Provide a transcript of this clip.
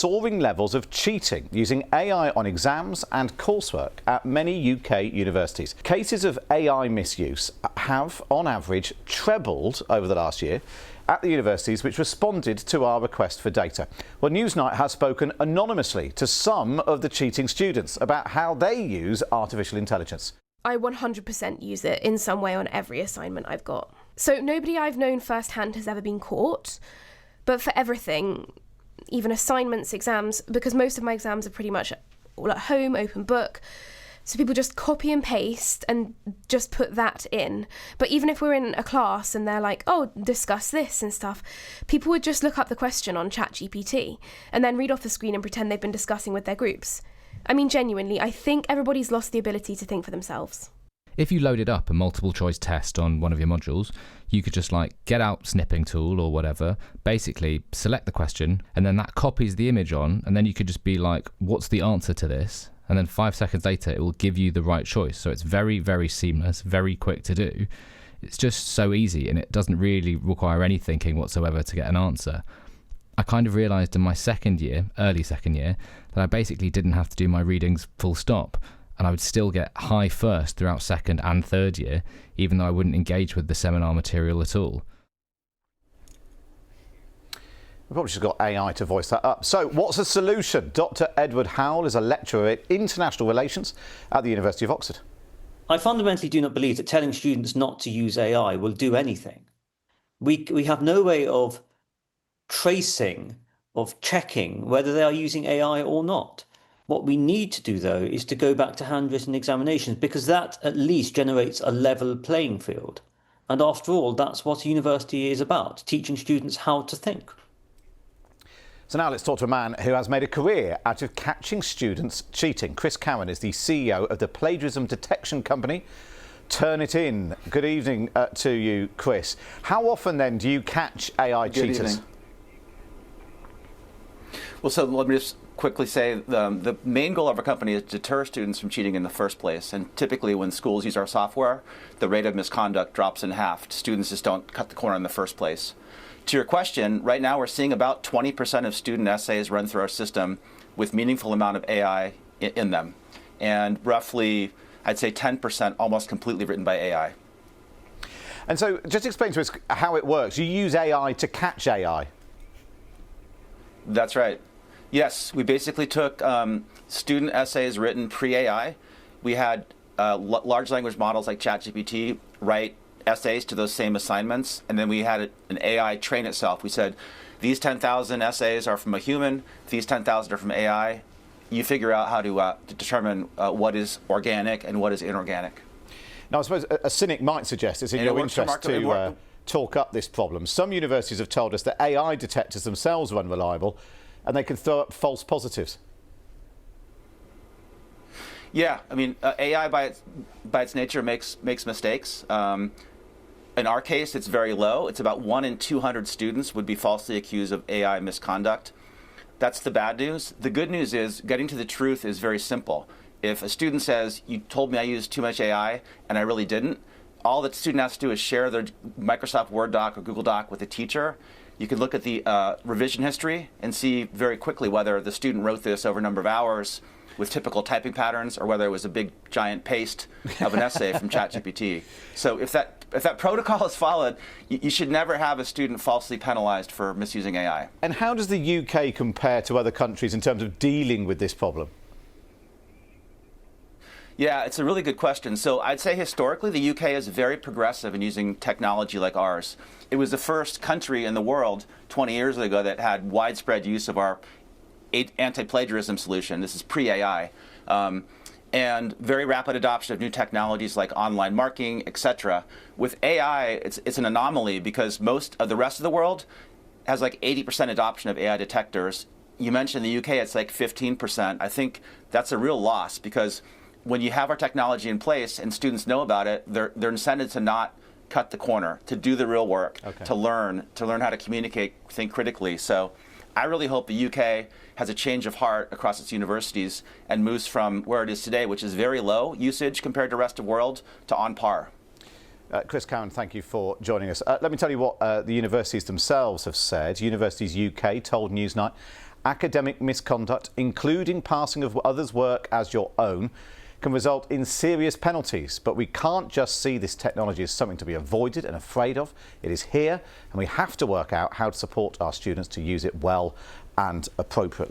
soaring levels of cheating using AI on exams and coursework at many UK universities. Cases of AI misuse have, on average, trebled over the last year at the universities which responded to our request for data. Well, Newsnight has spoken anonymously to some of the cheating students about how they use artificial intelligence. I 100% use it in some way on every assignment I've got. So nobody I've known firsthand has ever been caught, but for everything, even assignments, exams, because most of my exams are pretty much all at home, open book, so people just copy and paste and just put that in. But even if we're in a class and they're like, oh, discuss this and stuff, people would just look up the question on ChatGPT and then read off the screen and pretend they've been discussing with their groups. I mean, genuinely, I think everybody's lost the ability to think for themselves. If you loaded up a multiple choice test on one of your modules, you could just get out snipping tool or whatever, basically select the question, and then that copies the image on, and then you could just be like, what's the answer to this? And then 5 seconds later, it will give you the right choice. So it's very, very seamless, very quick to do. It's just so easy, and it doesn't really require any thinking whatsoever to get an answer. I kind of realised in my early second year, that I basically didn't have to do my readings full stop, and I would still get high first throughout second and third year, even though I wouldn't engage with the seminar material at all. We've probably just got AI to voice that up. So what's the solution? Dr. Edward Howell is a lecturer in international relations at the University of Oxford. I fundamentally do not believe that telling students not to use AI will do anything. We have no way of tracing, of checking whether they are using AI or not. What we need to do, though, is to go back to handwritten examinations, because that at least generates a level playing field. And after all, that's what a university is about, teaching students how to think. So now let's talk to a man who has made a career out of catching students cheating. Chris Cowan is the CEO of the plagiarism detection company Turnitin. Good evening to you, Chris. How often then do you catch AI cheaters? Good evening. Well, so let me just quickly say the main goal of our company is to deter students from cheating in the first place. And typically when schools use our software, the rate of misconduct drops in half. Students just don't cut the corner in the first place. To your question, right now we're seeing about 20% of student essays run through our system with meaningful amount of AI in them. And roughly, I'd say 10% almost completely written by AI. And so just explain to us how it works. You use AI to catch AI. That's right. Yes, we basically took student essays written pre-AI. We had large language models like ChatGPT write essays to those same assignments, and then we had an AI train itself. We said, these 10,000 essays are from a human, these 10,000 are from AI. You figure out how to determine what is organic and what is inorganic. Now, I suppose a cynic might suggest it's in your interest to talk up this problem. Some universities have told us that AI detectors themselves are unreliable and they can throw up false positives. Yeah, I mean, AI by its nature makes mistakes. In our case, it's very low. It's about 1 in 200 students would be falsely accused of AI misconduct. That's the bad news. The good news is getting to the truth is very simple. If a student says, you told me I used too much AI and I really didn't, all the student has to do is share their Microsoft Word doc or Google Doc with the teacher. You can look at the revision history and see very quickly whether the student wrote this over a number of hours with typical typing patterns or whether it was a big giant paste of an essay from ChatGPT. So if that protocol is followed, you should never have a student falsely penalized for misusing AI. And how does the UK compare to other countries in terms of dealing with this problem? Yeah, it's a really good question. So I'd say historically the UK is very progressive in using technology like ours. It was the first country in the world 20 years ago that had widespread use of our anti-plagiarism solution. This is pre-AI. And very rapid adoption of new technologies like online marking, etc. With AI, it's an anomaly because most of the rest of the world has like 80% adoption of AI detectors. You mentioned the UK, it's like 15%. I think that's a real loss because when you have our technology in place and students know about it, they're incented to not cut the corner, to do the real work, to learn how to communicate, think critically. So I really hope the UK has a change of heart across its universities and moves from where it is today, which is very low usage compared to the rest of the world, to on par. Chris Cowan, thank you for joining us. Let me tell you what the universities themselves have said. Universities UK told Newsnight Academic misconduct, including passing of others' work as your own, can result in serious penalties. But we can't just see this technology as something to be avoided and afraid of. It is here, and we have to work out how to support our students to use it well and appropriately.